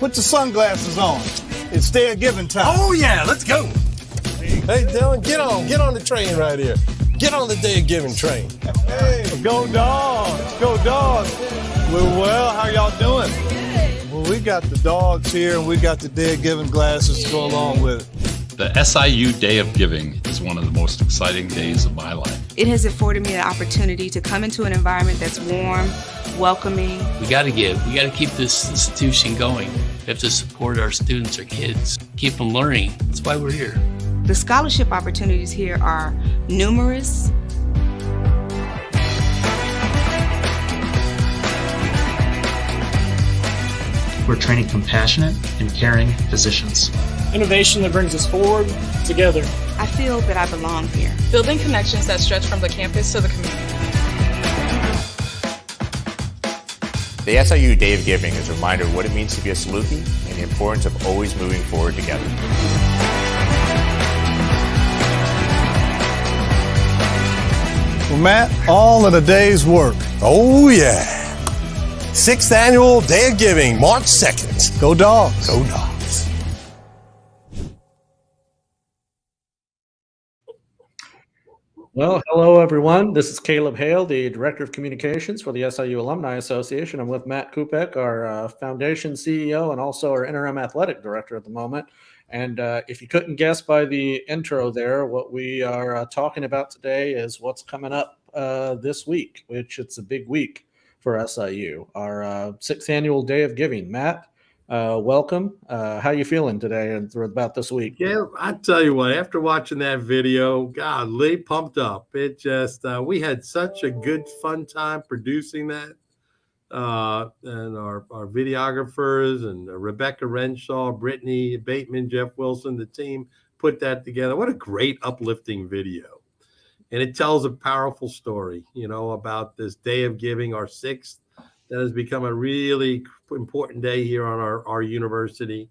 put your sunglasses on. It's Day of Giving time. Oh, yeah, let's go. Hey, Dylan, get on the train right here. Get on the Day of Giving train. Hey, go dogs, go dogs. Well, how y'all doing? Well, we got the dogs here, and we got the Day of Giving glasses to go along with it. The SIU Day of Giving is one of the most exciting days of my life. It has afforded me the opportunity to come into an environment that's warm, welcoming. We got to give. We got to keep this institution going. We have to support our students, our kids, keep them learning. That's why we're here. The scholarship opportunities here are numerous. We're training compassionate and caring physicians. Innovation that brings us forward together. I feel that I belong here. Building connections that stretch from the campus to the community. The SIU Day of Giving is a reminder of what it means to be a Saluki and the importance of always moving forward together. Well, Matt, all in a day's work. Oh, yeah. 6th Annual Day of Giving, March 2nd. Go dogs. Go dogs. Well, hello, everyone. This is Caleb Hale, the Director of Communications for the SIU Alumni Association. I'm with Matt Kupec, our Foundation CEO and also our Interim Athletic Director at the moment. And if you couldn't guess by the intro there, what we are talking about today is what's coming up this week, which it's a big week for SIU, our 6th Annual Day of Giving. Matt, welcome. How you feeling today and about this week? Yeah, I tell you what, after watching that video, golly, pumped up. It just, we had such a good, fun time producing that. And our videographers and Rebecca Renshaw, Brittany Bateman, Jeff Wilson, the team put that together. What a great uplifting video. And it tells a powerful story, about this Day of Giving, our 6th, that has become a really important day here on our university.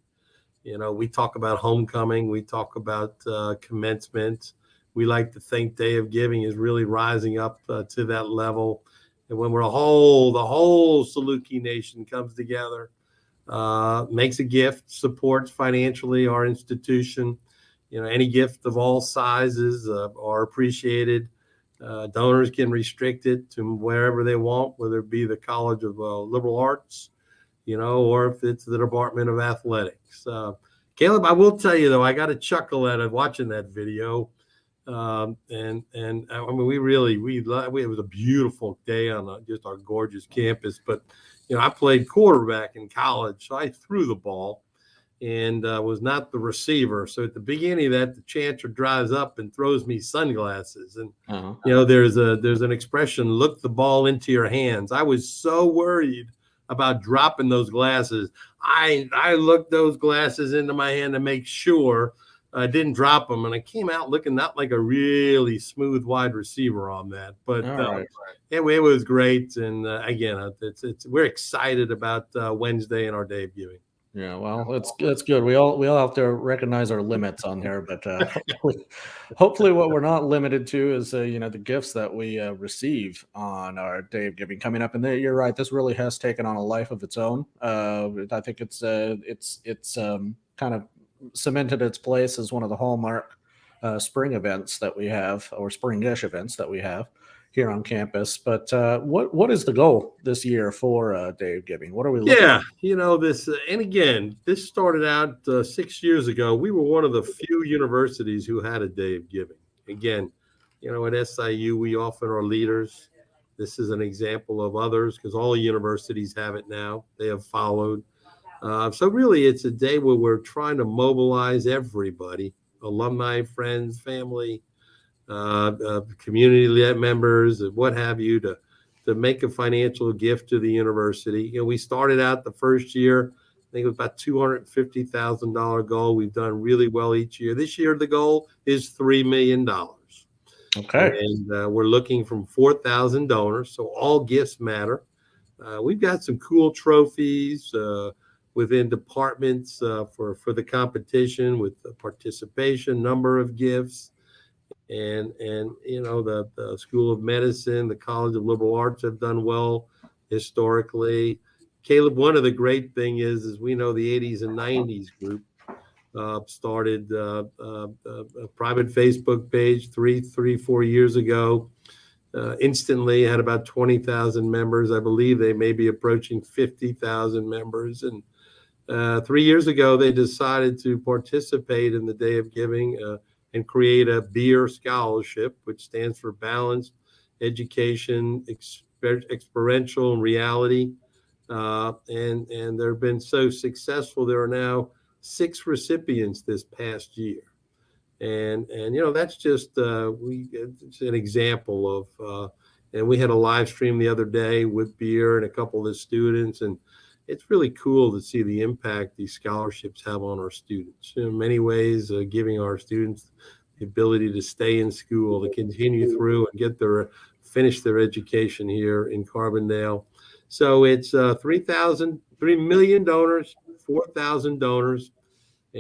We talk about homecoming. We talk about commencement. We like to think Day of Giving is really rising up to that level. And when the whole Saluki Nation comes together, makes a gift, supports financially our institution, any gift of all sizes are appreciated. Donors can restrict it to wherever they want, whether it be the College of Liberal Arts, or if it's the Department of Athletics. Caleb, I will tell you, though, I got a chuckle at watching that video. And I mean, it was a beautiful day on just our gorgeous campus. But, I played quarterback in college, so I threw the ball and was not the receiver. So at the beginning of that, the chancer drives up and throws me sunglasses. And, there's an expression, look the ball into your hands. I was so worried about dropping those glasses. I looked those glasses into my hand to make sure I didn't drop them, and I came out looking not like a really smooth wide receiver on that. But it was great. And again, we're excited about Wednesday and our Day of Giving. Yeah, well, it's good. We all have to recognize our limits on here, but hopefully, what we're not limited to is the gifts that we receive on our Day of Giving coming up. And you're right, this really has taken on a life of its own. I think it's kind of cemented its place as one of the hallmark spring events that we have, or spring-ish events that we have here on campus. But what is the goal this year for Day of Giving? What are we looking at? This, and again, this started out 6 years ago. We were one of the few universities who had a Day of Giving. Again, at SIU, we often are leaders. This is an example of others because all universities have it now. They have followed. So really, it's a day where we're trying to mobilize everybody, alumni, friends, family, community members, and what have you, to make a financial gift to the university. We started out the first year, I think it was about $250,000 goal. We've done really well each year. This year, the goal is $3 million. Okay. And we're looking from 4,000 donors, so all gifts matter. We've got some cool trophies within departments for the competition with the participation, number of gifts. And the School of Medicine, the College of Liberal Arts have done well historically. Caleb, one of the great thing is we know the 80s and 90s group started a private Facebook page 4 years ago. Instantly had about 20,000 members. I believe they may be approaching 50,000 members. And 3 years ago, they decided to participate in the Day of Giving and create a beer scholarship, which stands for Balanced Education, Experiential, and Reality. And they've been so successful. There are now 6 recipients this past year. And that's just it's an example of and we had a live stream the other day with beer and a couple of the students, and it's really cool to see the impact these scholarships have on our students. In many ways, giving our students the ability to stay in school, to continue through and finish their education here in Carbondale. So it's 3 million donors, 4,000 donors. But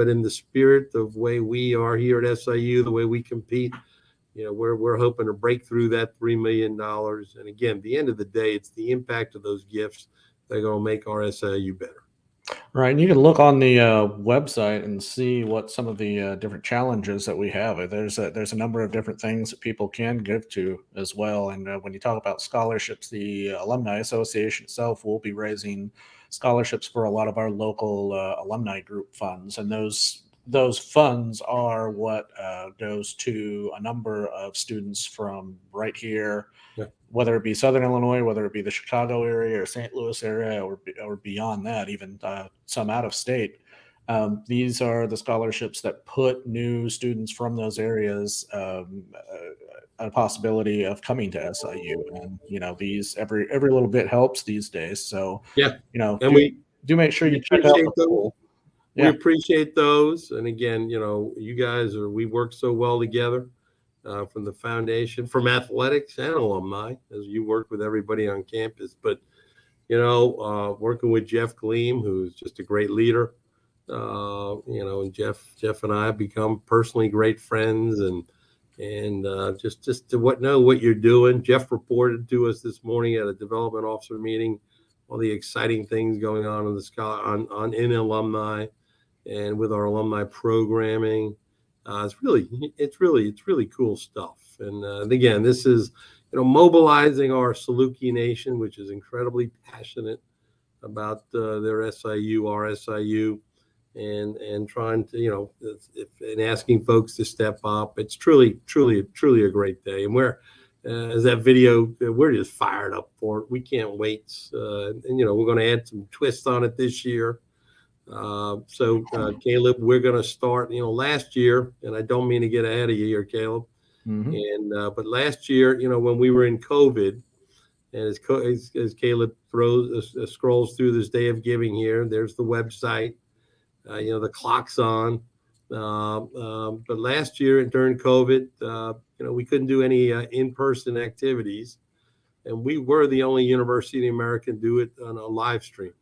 in the spirit of the way we are here at SIU, the way we compete, we're hoping to break through that $3 million. And again, at the end of the day, it's the impact of those gifts that are going to make our SIU better. Right. And you can look on the website and see what some of the different challenges that we have. There's a number of different things that people can give to as well. And when you talk about scholarships, the Alumni Association itself will be raising scholarships for a lot of our local alumni group funds. And those funds are what goes to a number of students from right here, whether it be Southern Illinois, whether it be the Chicago area or St. Louis area, or beyond that, even some out of state. These are the scholarships that put new students from those areas a possibility of coming to SIU. And these every little bit helps these days. So and we do make sure you check out the pool. We appreciate those. And again, you guys we work so well together. From the foundation, from athletics and alumni, as you work with everybody on campus. But, working with Jeff Gleam, who's just a great leader, and Jeff and I have become personally great friends, and just to know what you're doing. Jeff reported to us this morning at a development officer meeting, all the exciting things going on in alumni and with our alumni programming. It's really cool stuff. And again, this is, mobilizing our Saluki Nation, which is incredibly passionate about their SIU, our SIU, and trying to, and asking folks to step up. It's truly a great day. And as that video, we're just fired up for it. We can't wait. And we're going to add some twists on it this year. Caleb, we're going to start, last year, and I don't mean to get ahead of you here, Caleb. Mm-hmm. But last year, when we were in COVID, and as Caleb scrolls through this Day of Giving here, there's the website, the clock's on. But last year during COVID, we couldn't do any in-person activities, and we were the only University in America to do it on a live stream.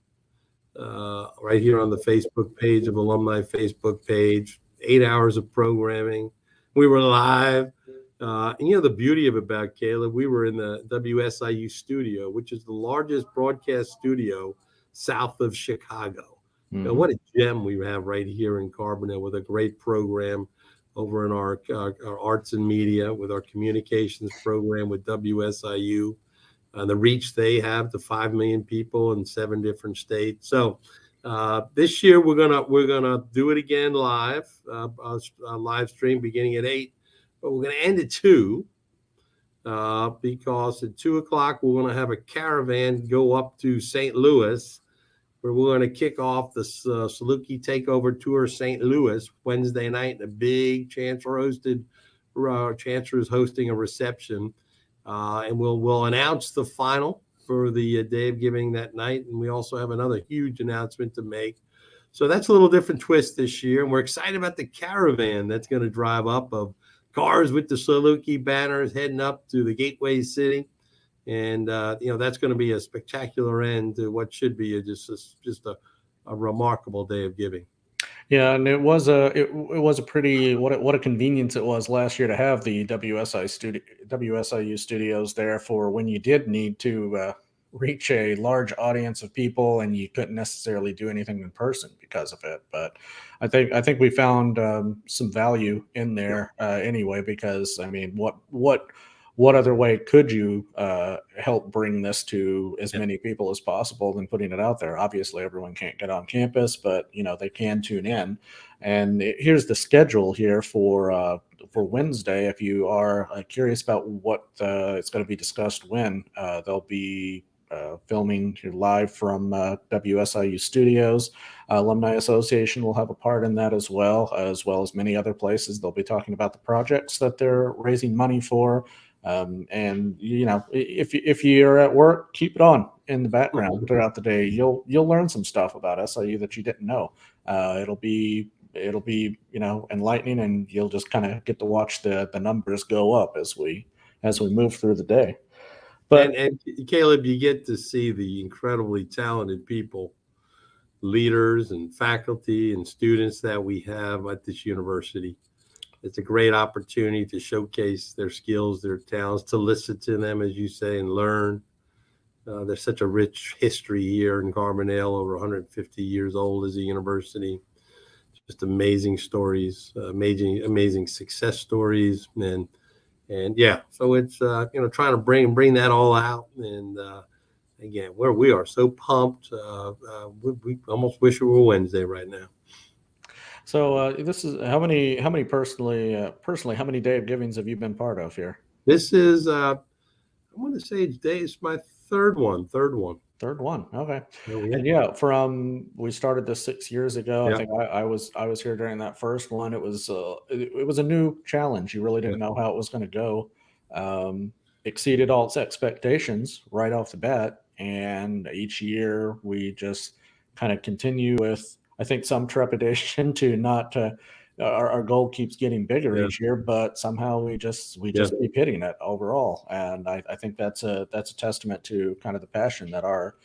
Right here on the Facebook page of Alumni Facebook page, 8 hours of programming. We were live. And the beauty of it about Caleb, we were in the WSIU studio, which is the largest broadcast studio south of Chicago. Mm-hmm. What a gem we have right here in Carbondale, with a great program over in our arts and media, with our communications program with WSIU. The reach they have to 5 million people in 7 different states. So this year we're gonna do it again live, a live stream beginning at 8, but we're gonna end at 2 because at 2:00 we're gonna have a caravan go up to St. Louis, where we're gonna kick off the Saluki Takeover Tour St. Louis Wednesday night. And a big Chancellor is hosting a reception. And we'll announce the final for the Day of Giving that night. And we also have another huge announcement to make. So that's a little different twist this year. And we're excited about the caravan that's going to drive up, of cars with the Saluki banners heading up to the Gateway City. And, that's going to be a spectacular end to what should be just a remarkable Day of Giving. Yeah, and it was a pretty what a convenience it was last year to have the WSIU studios there for when you did need to reach a large audience of people, and you couldn't necessarily do anything in person because of it. But I think we found some value in there anyway, because I mean, what other way could you help bring this to as many people as possible than putting it out there? Obviously, everyone can't get on campus, but they can tune in. And here's the schedule here for Wednesday. If you are curious about what it's going to be discussed when, they'll be filming live from WSIU Studios. Alumni Association will have a part in that as well as many other places. They'll be talking about the projects that they're raising money for. And if you're at work, keep it on in the background throughout the day. You'll learn some stuff about SIU that you didn't know. It'll be enlightening, and you'll just kind of get to watch the numbers go up as we move through the day. But and Caleb, you get to see the incredibly talented people, leaders and faculty and students that we have at this university. It's a great opportunity to showcase their skills, their talents, to listen to them, as you say, and learn. There's such a rich history here in Carbondale, over 150 years old as a university. Just amazing stories, amazing success stories, and yeah. So it's trying to bring that all out, and again, where we are so pumped, we almost wish it were Wednesday right now. So this is how many personally, how many Day of Givings have you been part of here? This is, I want to say it's my third one. Okay. Yeah. And we started this 6 years ago. Yeah. I think I was here during that first one. It was a new challenge. You really didn't know how it was going to go. Exceeded all its expectations right off the bat. And each year we just kind of continue with, I think, some trepidation to not our goal keeps getting bigger each year, but somehow we just keep hitting it overall. And I think that's a testament to kind of the passion that our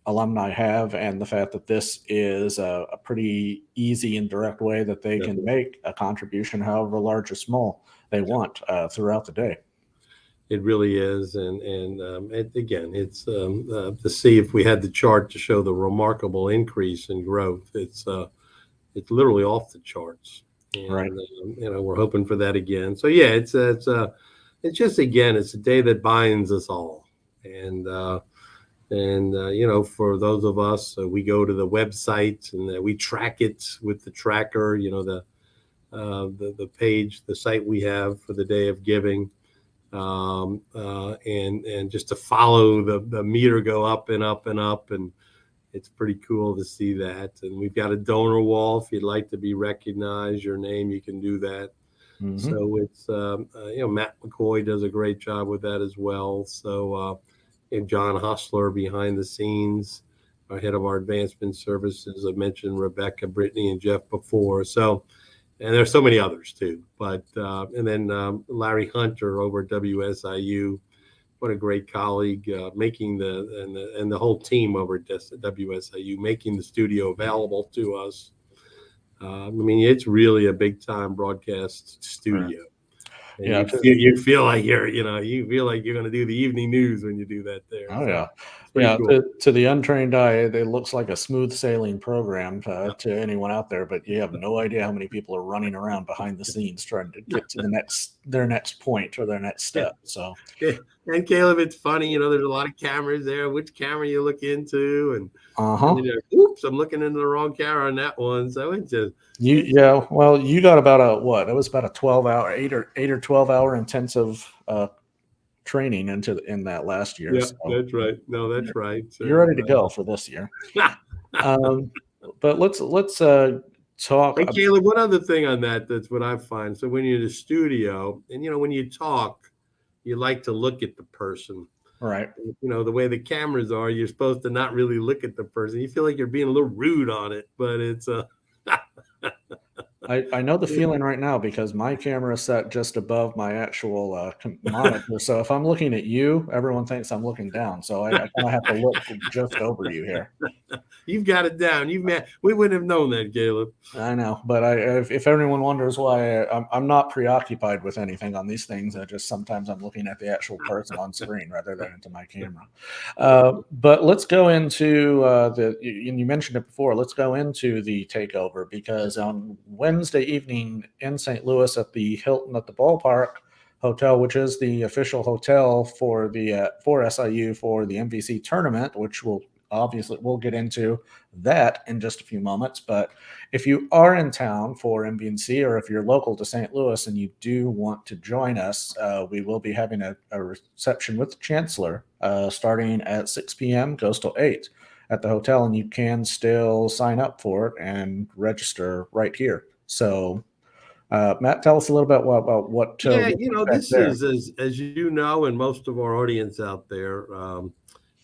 alumni have, and the fact that this is a pretty easy and direct way that they can make a contribution, however large or small they want, throughout the day. It really is, and again, it's to see if we had the chart to show the remarkable increase in growth. It's literally off the charts, and, right? We're hoping for that again. So yeah, it's just, again, it's a day that binds us all, and for those of us, we go to the website and we track it with the tracker. The page, the site we have for the Day of Giving. And just to follow the meter go up and up and up, and it's pretty cool to see that. And we've got a donor wall. If you'd like to be recognized, your name, you can do that. Mm-hmm. So it's Matt McCoy does a great job with that as well. So and John Hostler behind the scenes, our head of our advancement services. I mentioned Rebecca, Brittany, and Jeff before. So. And there's so many others too, but and then Larry Hunter over at WSIU, what a great colleague, making the whole team over at WSIU, making the studio available to us. I mean, it's really a big time broadcast studio. And yeah, you feel like you're going to do the evening news when you do that there. Oh yeah. Yeah, cool. To the untrained eye, it looks like a smooth sailing program to anyone out there, but you have no idea how many people are running around behind the scenes trying to get to their next point or their next step. So, and Caleb, it's funny, there's a lot of cameras there. Which camera you look into, and oops, I'm looking into the wrong camera on that one. So it's just well, you got about it was about a 12-hour, 8 or 12-hour intensive training in that last year. Yeah, so that's right. No, that's right. So, you're ready to go for this year. But let's talk. Hey, Caleb, one other thing on that's what I find. So when you're in the studio and, when you talk, you like to look at the person. Right. The way the cameras are, you're supposed to not really look at the person. You feel like you're being a little rude on it, but it's I know the feeling right now because my camera is set just above my actual monitor. So if I'm looking at you, everyone thinks I'm looking down. So I kind of have to look just over you here. You've got it down. We wouldn't have known that, Caleb. I know, but if anyone wonders why, I'm not preoccupied with anything on these things. I just sometimes I'm looking at the actual person on screen rather than into my camera. But let's go into and you mentioned it before. Let's go into the takeover because on Wednesday evening in St. Louis at the Hilton at the Ballpark Hotel, which is the official hotel for the for SIU for the MVC tournament, which we'll get into that in just a few moments. But if you are in town for MVC or if you're local to St. Louis and you do want to join us, we will be having a reception with the Chancellor starting at 6 p.m., goes till 8 at the hotel, and you can still sign up for it and register right here. So Matt, tell us a little bit about what. This there. Is as you know, and most of our audience out there,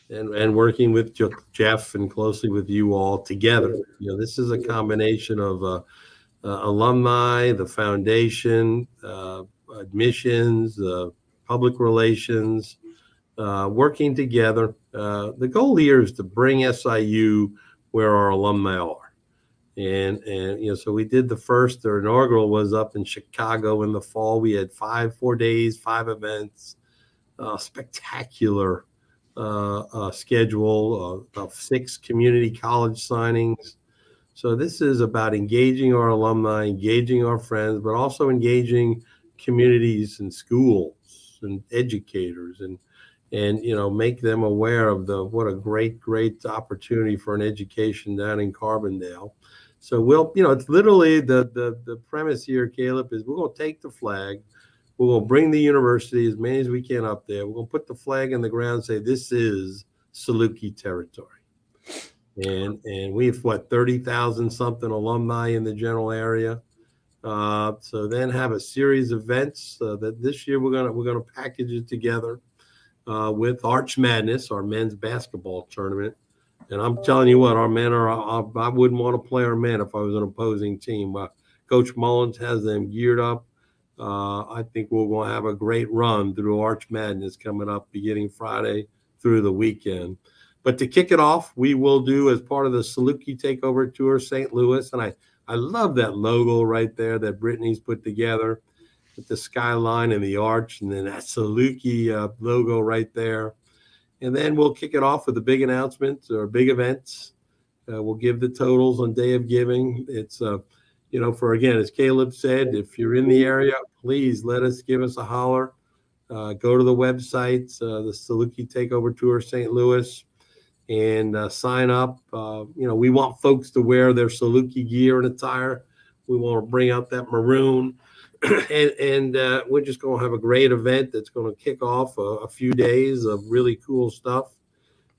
and working with Jeff and closely with you all together. This is a combination of alumni, the foundation, admissions, public relations, working together. The goal here is to bring SIU where our alumni are. And so we did the first, our inaugural was up in Chicago in the fall. We had 4 days, 5 events, spectacular schedule of 6 community college signings. So this is about engaging our alumni, engaging our friends, but also engaging communities and schools and educators and make them aware of what a great opportunity for an education down in Carbondale. So it's literally the premise here, Caleb, is we're going to take the flag. We're going to bring the university, as many as we can, up there. We're going to put the flag in the ground and say, this is Saluki territory. And we have, 30,000 something alumni in the general area. So then have a series of events that this year we're going to package it together with Arch Madness, our men's basketball tournament. And I'm telling you what, our men I wouldn't want to play our men if I was an opposing team. Coach Mullins has them geared up. I think we're going to have a great run through Arch Madness coming up beginning Friday through the weekend. But to kick it off, we will do as part of the Saluki Takeover Tour St. Louis. And I love that logo right there that Brittany's put together with the skyline and the arch, and then that Saluki logo right there. And then we'll kick it off with the big announcements or big events. We'll give the totals on Day of Giving. It's again, as Caleb said, if you're in the area, please give us a holler. Go to the website, the Saluki Takeover Tour St. Louis, and sign up. We want folks to wear their Saluki gear and attire. We want to bring out that maroon. and we're just going to have a great event that's going to kick off a few days of really cool stuff.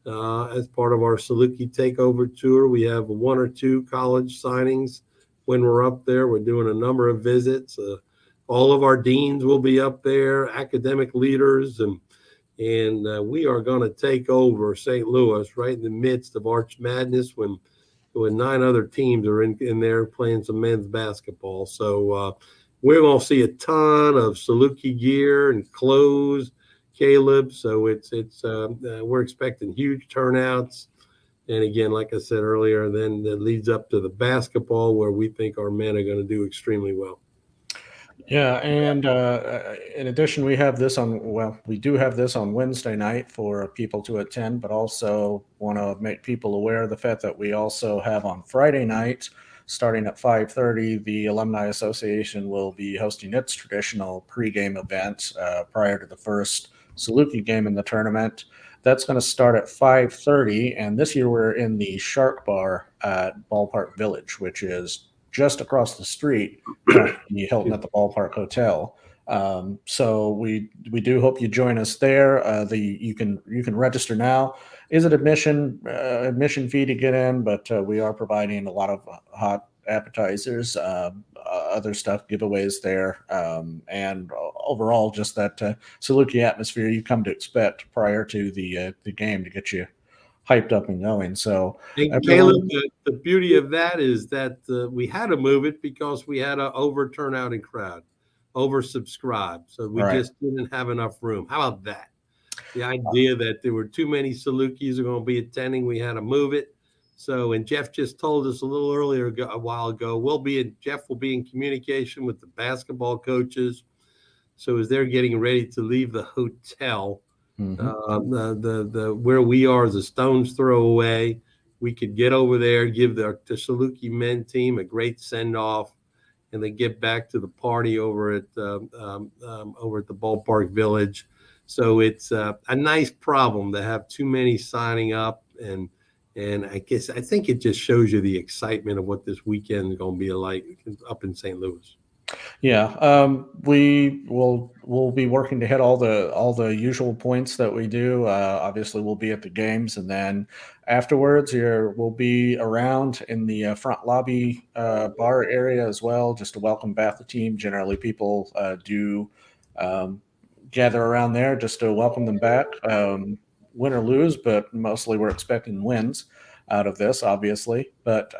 As part of our Saluki Takeover Tour, we have 1 or 2 college signings. When we're up there, we're doing a number of visits. All of our deans will be up there, academic leaders, and we are going to take over St. Louis right in the midst of Arch Madness when 9 other teams are in there playing some men's basketball. So we're going to see a ton of Saluki gear and clothes, Caleb. So we're expecting huge turnouts. And again, like I said earlier, then that leads up to the basketball where we think our men are going to do extremely well. Yeah, and in addition, we do have this on Wednesday night for people to attend, but also want to make people aware of the fact that we also have on Friday night, starting at 5:30, the Alumni Association will be hosting its traditional pregame event prior to the first Saluki game in the tournament. That's going to start at 5:30, and this year we're in the Shark Bar at Ballpark Village, which is just across the street from the Hilton at the Ballpark Hotel. So we do hope you join us there. You can register now. Is it admission fee to get in? But we are providing a lot of hot appetizers, other stuff, giveaways there, and overall just that Saluki atmosphere you come to expect prior to the game to get you hyped up and going. So And Caleb, the beauty of that is that we had to move it because we had an over turnout in crowd, oversubscribed. So we just didn't have enough room. How about that? The idea that there were too many Salukis are going to be attending, we had to move it. So, and Jeff just told us a little earlier, a while ago, Jeff will be in communication with the basketball coaches. So as they're getting ready to leave the hotel, where we are is a stone's throw away. We could get over there, give the Saluki men team a great send off, and then get back to the party over at the Ballpark Village. So it's a nice problem to have too many signing up, and I think it just shows you the excitement of what this weekend is going to be like up in St. Louis. Yeah, we'll be working to hit all the usual points that we do. Obviously, we'll be at the games, and then afterwards, we'll be around in the front lobby bar area as well, just to welcome back the team. Generally, people do gather around there just to welcome them back, win or lose, but mostly we're expecting wins out of this, obviously. But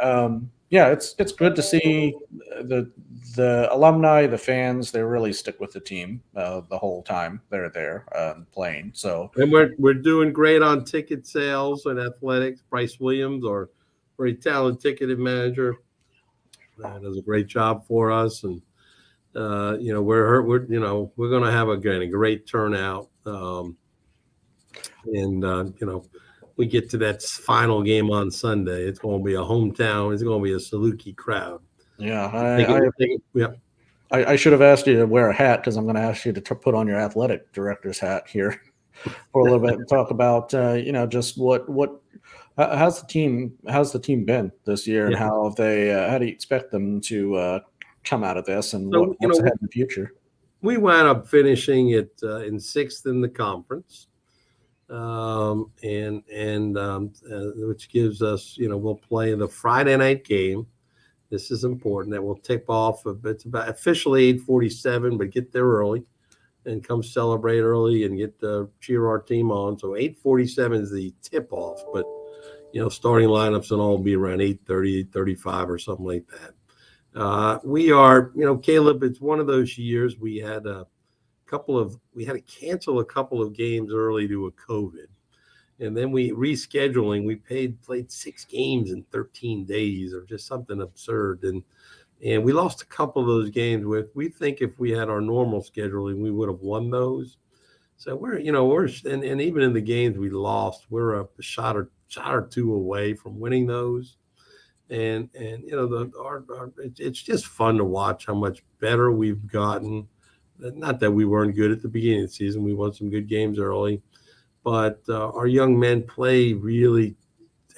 yeah, it's good to see the alumni, the fans. They really stick with the team the whole time they're there playing. So, and we're doing great on ticket sales and athletics. Bryce Williams, our very talented ticketed manager, does a great job for us. And we're going to have a great turnout. We get to that final game on Sunday. It's going to be a hometown. It's going to be a Saluki crowd. Yeah, I should have asked you to wear a hat, because I'm going to ask you to put on your athletic director's hat here for a little bit and talk about just how's the team been this year, and how do you expect them to come out of this, and what's ahead in the future? We wound up finishing it in 6th in the conference. Which gives us, we'll play the Friday night game. This is important. That will tip off. It's about officially 8:47, but get there early and come celebrate early and cheer our team on. So 8:47 is the tip off, but starting lineups and all will be around 8:30, 8:35 or something like that. We are, Caleb. It's one of those years we had to cancel a couple of games early due to COVID. And then we played 6 games in 13 days, or just something absurd. And we lost a couple of those games we think if we had our normal scheduling, we would have won those. So we're and even in the games we lost, we're a shot or two away from winning those. And it's just fun to watch how much better we've gotten. Not that we weren't good at the beginning of the season. We won some good games early, but our young men play really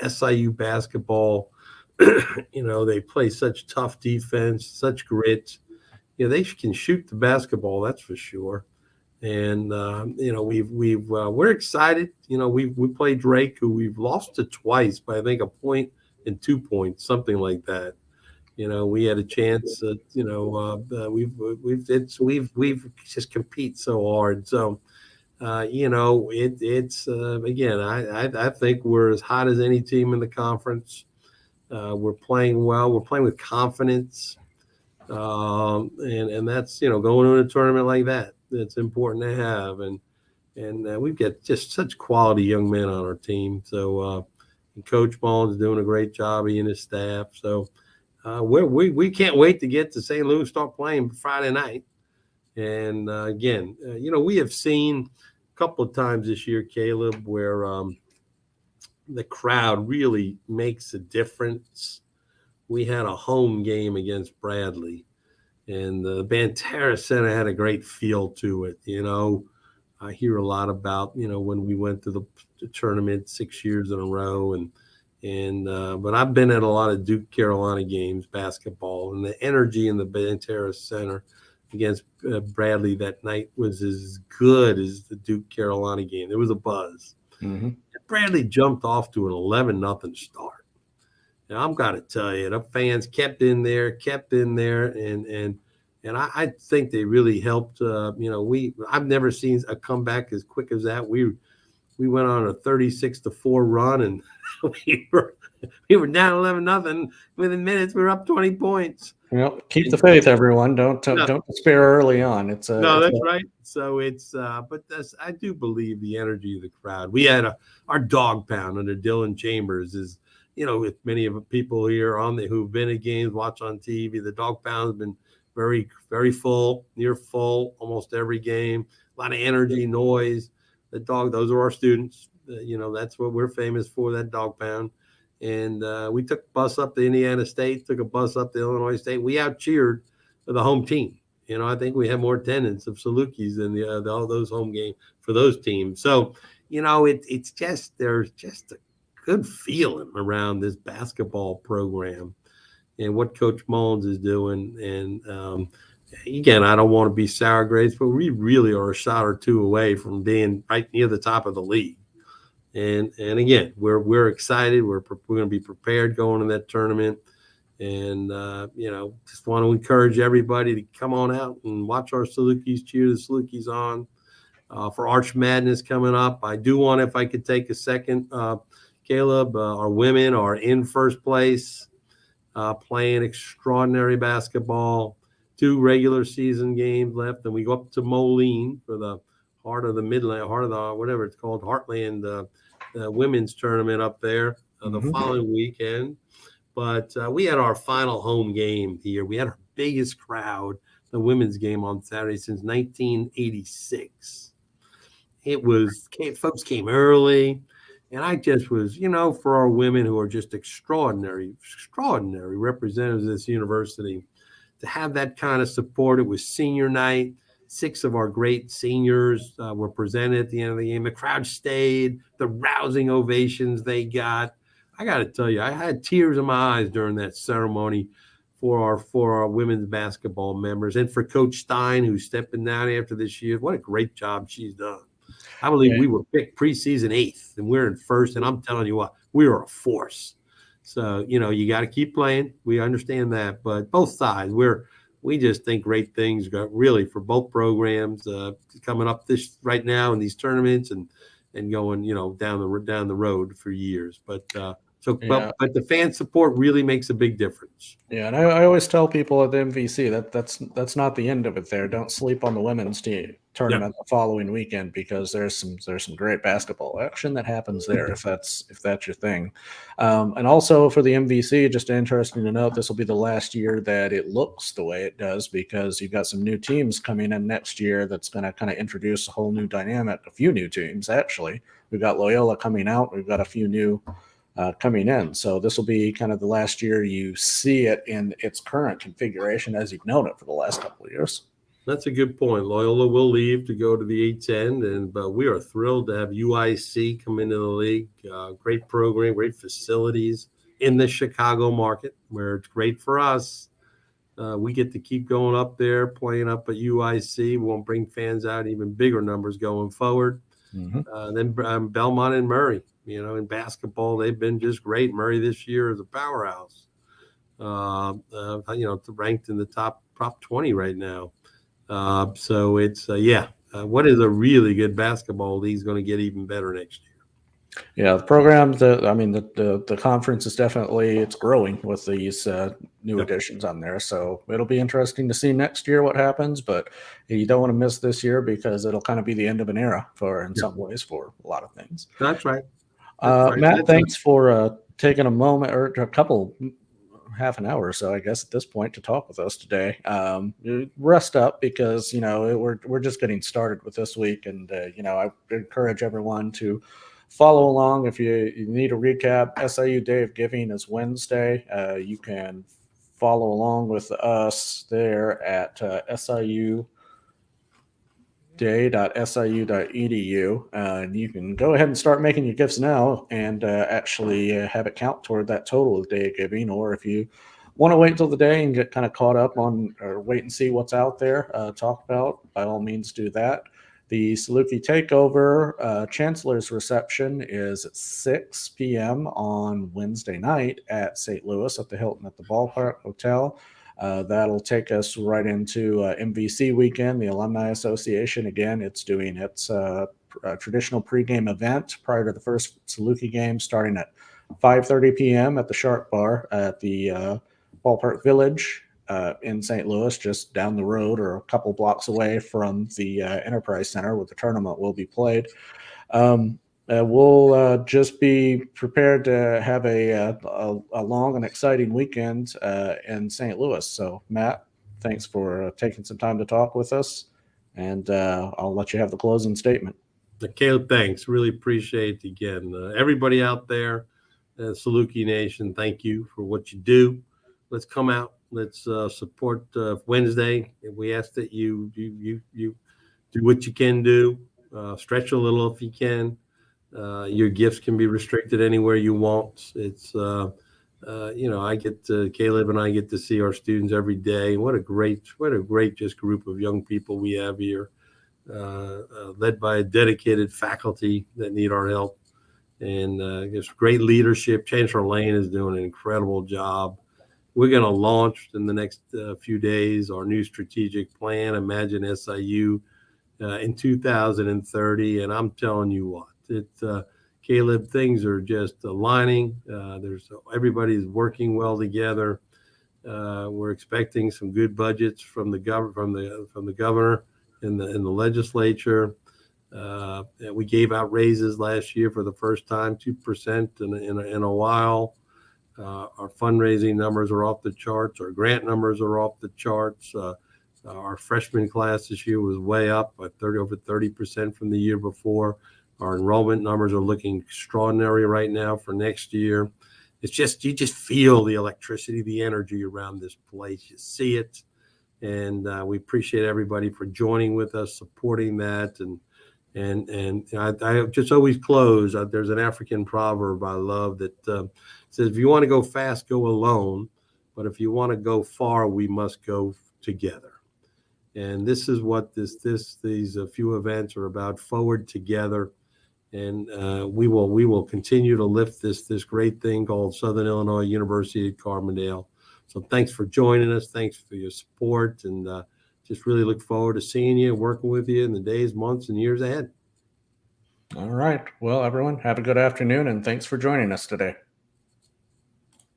SIU basketball. They play such tough defense, such grit. They can shoot the basketball, that's for sure. And we're excited. We played Drake, who we've lost to twice by I think a point and 2 points, something like that. We had a chance. We've just compete so hard. So, it's again. I think we're as hot as any team in the conference. We're playing well. We're playing with confidence, and that's going to a tournament like that. It's important to have, and we've got just such quality young men on our team. So, and Coach Mullins is doing a great job. He and his staff. So. We can't wait to get to St. Louis, start playing Friday night. And again, we have seen a couple of times this year, Caleb, where the crowd really makes a difference. We had a home game against Bradley, and the Banterra Center had a great feel to it. I hear a lot about, when we went to the tournament 6 years in a row, but I've been at a lot of Duke Carolina games, basketball, and the energy in the Banterra Center against Bradley that night was as good as the Duke Carolina game. There was a buzz. Mm-hmm. Bradley jumped off to an 11-0 start. Now, I'm got to tell you, the fans kept in there, and I think they really helped. I've never seen a comeback as quick as that. we went on a 36-4 run, and we were down 11-0. Within minutes, we were up 20 points. Keep the faith, everyone. Don't despair early on. That's right. So but I do believe the energy of the crowd. We had our dog pound under Dylan Chambers is, with many of the people here who've been at games, watch on TV, the dog pound has been very, very full, near full, almost every game. A lot of energy, noise. Those are our students. That's what we're famous for, that dog pound. And we took a bus up to Indiana State, took a bus up to Illinois State. We out-cheered the home team. I think we had more attendance of Salukis than all those home games for those teams. So, it's just, there's just a good feeling around this basketball program and what Coach Mullins is doing. And again, I don't want to be sour grapes, but we really are a shot or two away from being right near the top of the league. And again, we're excited. We're going to be prepared going to that tournament. And, just want to encourage everybody to come on out and watch our Salukis, cheer the Salukis on for Arch Madness coming up. I do want, if I could take a second, Caleb, our women are in first place, playing extraordinary basketball, 2 regular season games left. And we go up to Moline for the heart of the whatever it's called, Heartland women's tournament up there the following weekend. But we had our final home game here. We had our biggest crowd, the women's game on Saturday since 1986. Folks came early, and I just was, for our women who are just extraordinary representatives of this university, to have that kind of support. It was senior night. 6 of our great seniors were presented at the end of the game. The crowd stayed, the rousing ovations they got. I got to tell you, I had tears in my eyes during that ceremony for our women's basketball members, and for Coach Stein, who's stepping down after this year. What a great job she's done. I believe we were picked preseason 8th, and we're in first, and I'm telling you what, we are a force. So, you got to keep playing. We understand that, but both sides, we just think great things really for both programs coming up this right now in these tournaments and going, down the road for years. But but the fan support really makes a big difference. Yeah, and I always tell people at the MVC that's not the end of it there. Don't sleep on the women's tournament the following weekend, because there's some great basketball action that happens there if that's your thing. And also for the MVC, just interesting to note, this will be the last year that it looks the way it does, because you've got some new teams coming in next year that's going to kind of introduce a whole new dynamic. A few new teams, actually. We've got Loyola coming out. We've got a few new coming in. So this will be kind of the last year you see it in its current configuration as you've known it for the last couple of years. That's a good point. Loyola will leave to go to the A10, but we are thrilled to have UIC come into the league. Great program, great facilities in the Chicago market, where it's great for us. We get to keep going up there, playing up at UIC. We won't bring fans out, even bigger numbers going forward. Then Belmont and Murray. In basketball, they've been just great. Murray this year is a powerhouse. Ranked in the top 20 right now. So it's what is a really good basketball league is going to get even better next year. Yeah, the program, the conference is it's growing with these new additions on there. So it'll be interesting to see next year what happens, but you don't want to miss this year, because it'll kind of be the end of an era in some ways for a lot of things. That's right. Matt, thanks for taking a moment or a couple half an hour or so, I guess, at this point to talk with us today. Rest up, because we're just getting started with this week, and I encourage everyone to follow along. If you need a recap, SIU Day of Giving is Wednesday. You can follow along with us there at SIU day.siu.edu, and you can go ahead and start making your gifts now and actually have it count toward that total of Day of Giving. Or if you want to wait until the day and get kind of caught up on, or wait and see what's out there, talk about, by all means do that. The Saluki Takeover Chancellor's Reception is at 6 p.m. on Wednesday night at St. Louis at the Hilton at the Ballpark Hotel. That'll take us right into MVC weekend. The Alumni Association, again, it's doing its traditional pregame event prior to the first Saluki game, starting at 5:30 p.m. at the Shark Bar at the Ballpark Village in St. Louis, just down the road or a couple blocks away from the Enterprise Center where the tournament will be played. We'll just be prepared to have a long and exciting weekend in St. Louis. So, Matt, thanks for taking some time to talk with us, and I'll let you have the closing statement. Caleb, thanks. Really appreciate it again. Everybody out there, Saluki Nation, thank you for what you do. Let's come out. Let's support Wednesday. We ask that you do what you can do. Stretch a little if you can. Your gifts can be restricted anywhere you want. It's I get Caleb and I get to see our students every day. What a great just group of young people we have here, led by a dedicated faculty that need our help, and just great leadership. Chancellor Lane is doing an incredible job. We're going to launch in the next few days our new strategic plan, Imagine SIU, in 2030. And I'm telling you what, Caleb, things are just aligning. Everybody's working well together. We're expecting some good budgets from the governor in the legislature. We gave out raises last year for the first time, 2% in a while. Our fundraising numbers are off the charts. Our grant numbers are off the charts. Our freshman class this year was way up by over 30% from the year before. Our enrollment numbers are looking extraordinary right now for next year. It's just, you just feel the electricity, the energy around this place. You see it. And we appreciate everybody for joining with us, supporting that. And I just always close. There's an African proverb I love that says, if you want to go fast, go alone. But if you want to go far, we must go together. And this is what these few events are about, forward together. And we will continue to lift this great thing called Southern Illinois University at Carbondale. So thanks for joining us. Thanks for your support. And just really look forward to seeing you, working with you in the days, months, and years ahead. All right. Well, everyone, have a good afternoon, and thanks for joining us today.